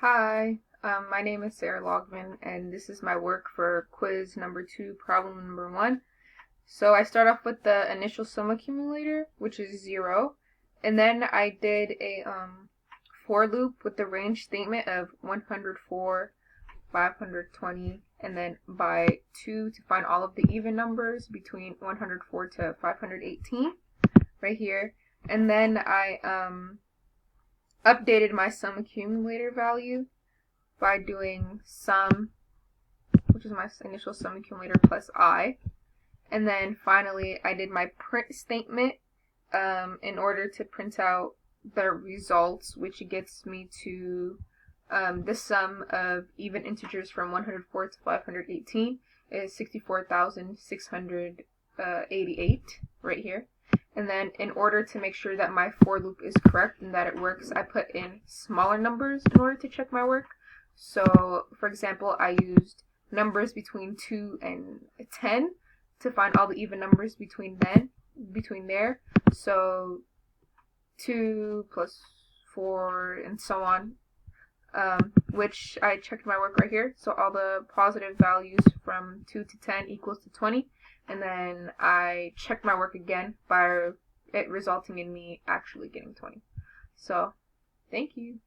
Hi, my name is Sarah Logman, and this is my work for quiz number 2, problem number 1. So I start off with the initial sum accumulator, which is 0, and then I did a for loop with the range statement of 104, 520, and then by 2 to find all of the even numbers between 104 to 518, right here. And then I updated my sum accumulator value by doing sum, which is my initial sum accumulator, plus I. And then finally, I did my print statement in order to print out the results, which gets me to the sum of even integers from 104 to 518 is 64,688 right here. And then in order to make sure that my for loop is correct and that it works, I put in smaller numbers in order to check my work. So, for example, I used numbers between 2 and 10 to find all the even numbers between there. So 2 plus 4 and so on, which I checked my work right here. So all the positive values from 2 to 10 equals to 20. And then I checked my work again by it resulting in me actually getting 20. So, thank you.